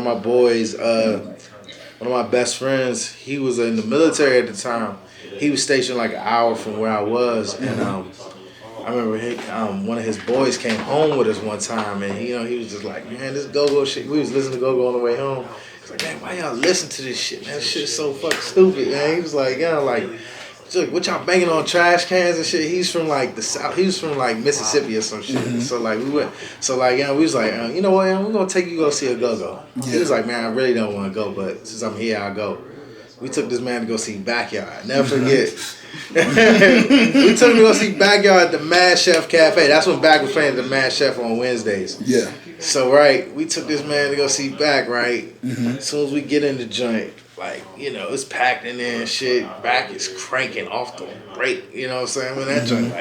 my boys, one of my best friends, he was in the military at the time. He was stationed like an hour from where I was, and I remember one of his boys came home with us one time, and he was just like, man, this go-go shit. We was listening to go-go on the way home. He's like, man, why y'all listen to this shit, man? This shit's so fucking stupid, man. He was like, what y'all banging on trash cans and shit? He's from like the South. He was from like Mississippi or some shit. Mm-hmm. So like we went. So like we was like, you know what? We're gonna take you to go see a go-go. Yeah. He was like, man, I really don't want to go, but since I'm here, I'll go. We took this man to go see Backyard. Never forget. We took him to go see Backyard at the Mad Chef Cafe. That's when Back was playing at the Mad Chef on Wednesdays. Yeah. So we took this man to go see Back. Right. Mm-hmm. As soon as we get in the joint, like it's packed in there and shit. Back is cranking off the brake. You know what I'm saying? When that joint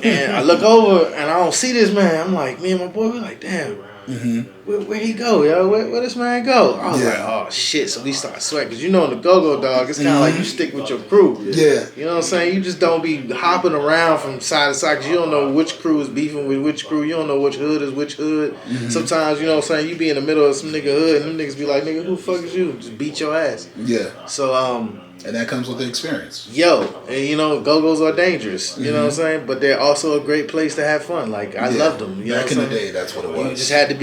and I look over and I don't see this man. I'm like, me and my boy, we're like, damn. Mm-hmm. Where he go, yo? Where this man go? I was like, oh shit. So we start sweating because in the go-go dog, it's kind of like you stick with your crew. Yeah. You know what I'm saying? You just don't be hopping around from side to side because you don't know which crew is beefing with which crew. You don't know which hood is which hood. Mm-hmm. Sometimes, you know what I'm saying, you be in the middle of some nigga hood and them niggas be like, nigga, who the fuck is you? Just beat your ass. Yeah. So, and that comes with the experience. Yo, and go-go's are dangerous. You know what I'm saying? But they're also a great place to have fun. Like, I loved them. You Back in the day, that's what it was. You just had to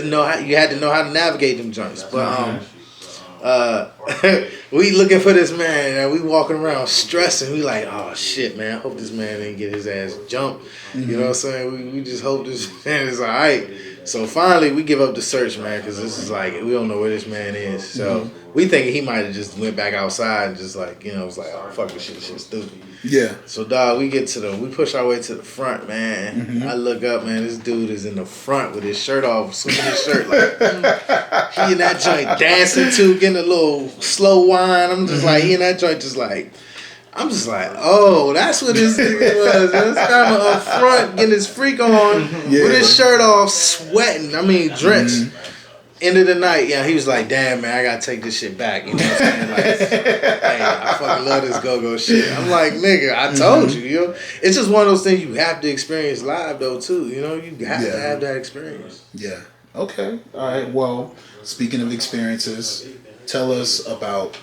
know how to navigate them joints. But we looking for this man and we walking around stressing. We like, oh shit, man, I hope this man didn't get his ass jumped. Mm-hmm. You know what I'm saying? We just hope this man is alright. So finally we give up the search, man, because this is like, we don't know where this man is. So we think he might have just went back outside and just like, it was like, oh fuck this shit's stupid. Yeah. So dog, we push our way to the front, man. Mm-hmm. I look up, man, this dude is in the front with his shirt off, swinging his shirt like he in that joint dancing too, getting a little slow wine. I'm just like, he in that joint just like, I'm just like, oh, that's what this nigga was. This guy up front getting his freak on with his shirt off, sweating. I mean, drenched. Mm-hmm. End of the night, he was like, damn, man, I gotta take this shit back. You know what I'm saying? Like, hey, I fucking love this go-go shit. I'm like, nigga, I told you, It's just one of those things you have to experience live, though, too. You have to have that experience. Yeah. Okay. All right. Well, speaking of experiences, tell us about,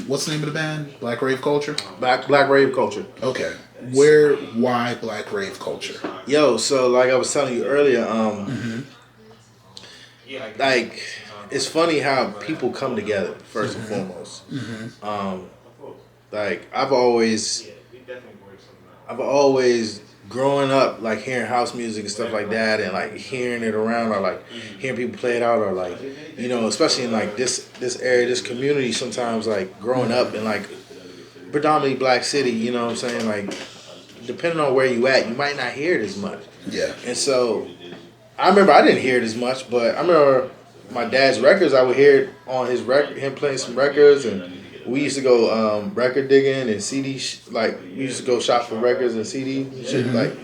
what's the name of the band? Black Rave Culture? Black Rave Culture. Okay. Why Black Rave Culture? Yo, so like I was telling you earlier, like, it's funny how people come together, first and foremost. Mm-hmm. Like, I've always growing up, like, hearing house music and stuff like that, and, like, hearing it around, or, like, hearing people play it out, or, like, especially in, like, this area, this community, sometimes, like, growing up in, like, predominantly black city, you know what I'm saying? Like, depending on where you at, you might not hear it as much. Yeah. And so I remember I didn't hear it as much, but I remember my dad's records. I would hear it on his record, him playing some records, and we used to go record digging and CD. Like, we used to go shop for records and CDs and shit. Mm-hmm. Like,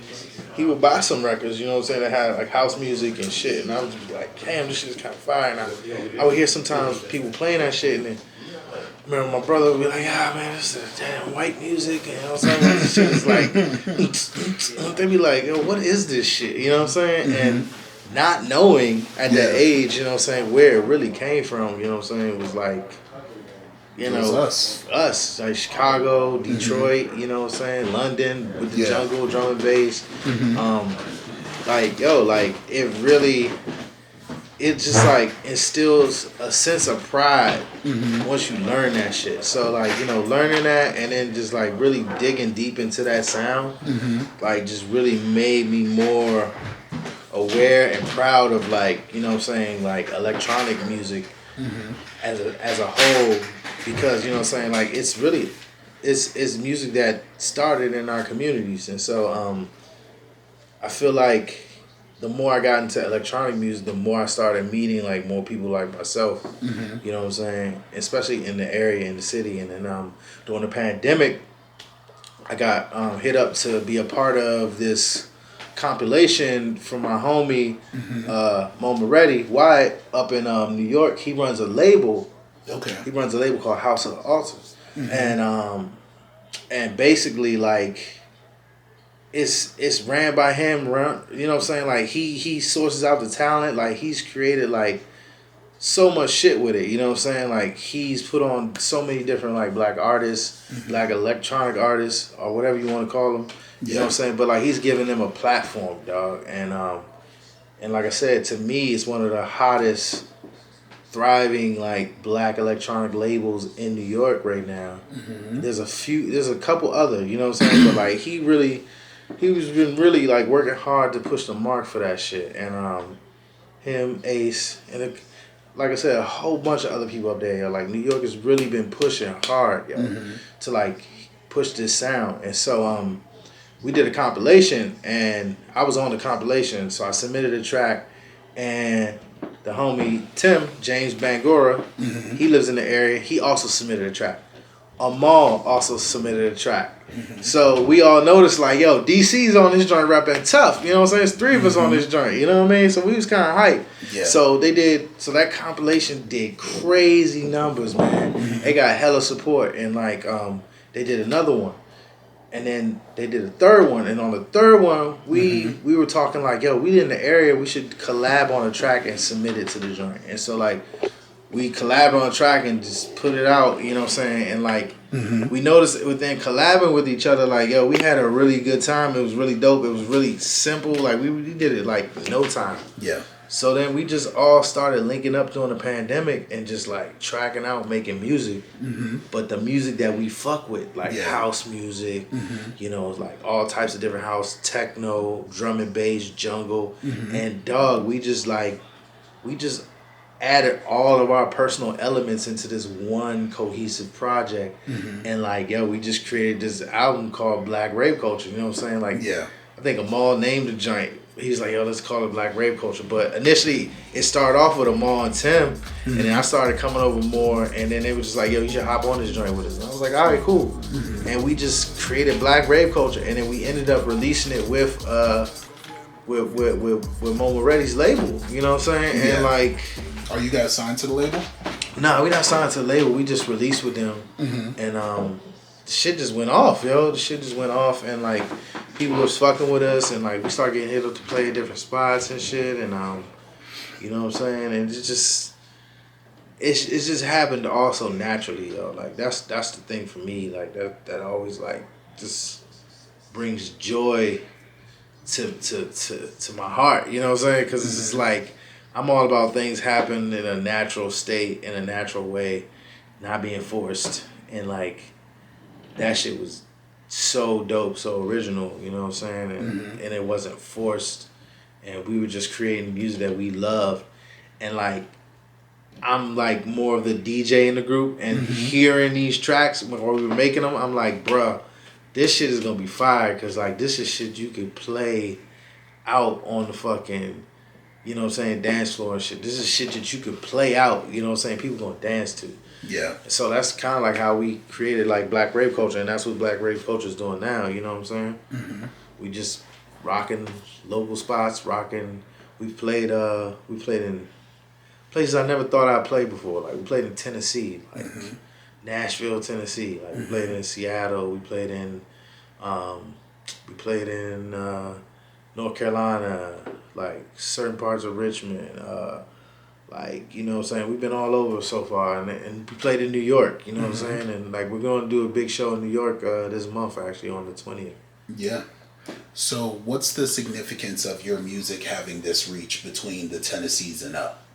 he would buy some records, you know what I'm saying, that had like house music and shit, and I would just be like, damn, this shit is kind of fire. And I would hear sometimes people playing that shit, and then I remember my brother would be like, man, this is damn white music, and this shit is like, they'd be like, yo, what is this shit? You know what I'm saying? Mm-hmm. And not knowing at that age, you know what I'm saying, where it really came from, you know what I'm saying, it was like, us, like Chicago, Detroit, you know what I'm saying, London with the jungle, drum and bass. Mm-hmm. It just like instills a sense of pride once you learn that shit. So like, learning that and then just like really digging deep into that sound, like just really made me more aware and proud of, like, you know what I'm saying, like electronic music as a whole, because, you know what I'm saying, like it's really it's music that started in our communities. And so I feel like the more I got into electronic music, the more I started meeting like more people like myself. You know what I'm saying, especially in the area, in the city. And then during the pandemic, I got hit up to be a part of this compilation from my homie Mo Moretti Wyatt up in New York. He runs a label. Okay. He runs a label called House of the Altar. And basically like it's ran by him, you know what I'm saying? Like he sources out the talent. Like he's created like so much shit with it. You know what I'm saying? Like he's put on so many different like black artists, black electronic artists, or whatever you want to call them. You know what I'm saying? But like he's giving them a platform, dog. And like I said, to me, it's one of the hottest, thriving like black electronic labels in New York right now. There's a couple other. You know what I'm saying? But like he was been really like working hard to push the mark for that shit. And him, Ace, and like I said, a whole bunch of other people up there. Yo. Like New York has really been pushing hard, to like push this sound. And so we did a compilation, and I was on the compilation, so I submitted a track, and the homie Tim James Bangora, he lives in the area. He also submitted a track. Amal also submitted a track. So we all noticed like, yo, DC's on this joint rapping tough. You know what I'm saying? It's three of us on this joint. You know what I mean? So we was kind of hyped. Yeah. So that compilation did crazy numbers, man. They got hella support, and like they did another one. And then they did a third one, and on the third one, we were talking like, yo, we in the area, we should collab on a track and submit it to the joint. And so like, we collabed on a track and just put it out, you know what I'm saying? And like, we noticed within collabing with each other, like, yo, we had a really good time. It was really dope. It was really simple. Like, we did it like in no time. Yeah. So then we just all started linking up during the pandemic and just like tracking out, making music. But the music that we fuck with, like house music, you know, like all types of different house, techno, drum and bass, jungle. And dog, we just added all of our personal elements into this one cohesive project. And like, yo, we just created this album called Black Rave Culture. You know what I'm saying? Like, I think Amal named the joint. He's like, yo, let's call it Black Rave Culture. But initially, it started off with Amal and Tim, and then I started coming over more, and then they were just like, yo, you should hop on this joint with us. And I was like, all right, cool. And we just created Black Rave Culture, and then we ended up releasing it with Mo Moretti's label. You know what I'm saying? And like, are you guys signed to the label? Nah, we not signed to the label. We just released with them, and the shit just went off, yo. The shit just went off, and like people was fucking with us, and like we started getting hit up to play at different spots and shit, and you know what I'm saying? And it just happened also naturally, yo. Like that's the thing for me. Like that always like just brings joy to my heart. You know what I'm saying? Because it's just like, I'm all about things happen in a natural state, in a natural way, not being forced. And like, that shit was so dope, so original, you know what I'm saying? And it wasn't forced. And we were just creating music that we loved. And like, I'm like more of the DJ in the group, and hearing these tracks when we were making them, I'm like, bruh, this shit is gonna be fire, because like, this is shit you could play out on the fucking, you know what I'm saying, dance floor and shit. This is shit that you could play out, you know what I'm saying, people gonna dance to. Yeah. So that's kind of like how we created like Black Rave Culture, and that's what Black Rave Culture is doing now, you know what I'm saying? We just rocking local spots, we played in places I never thought I'd play before. Like we played in Tennessee, like Nashville, Tennessee. Like we played in Seattle, we played in North Carolina, like certain parts of Richmond, like, you know what I'm saying, we've been all over so far, and we played in New York, you know what I'm saying, and like we're going to do a big show in New York this month, actually, on the 20th. Yeah. So what's the significance of your music having this reach between the Tennessees and up?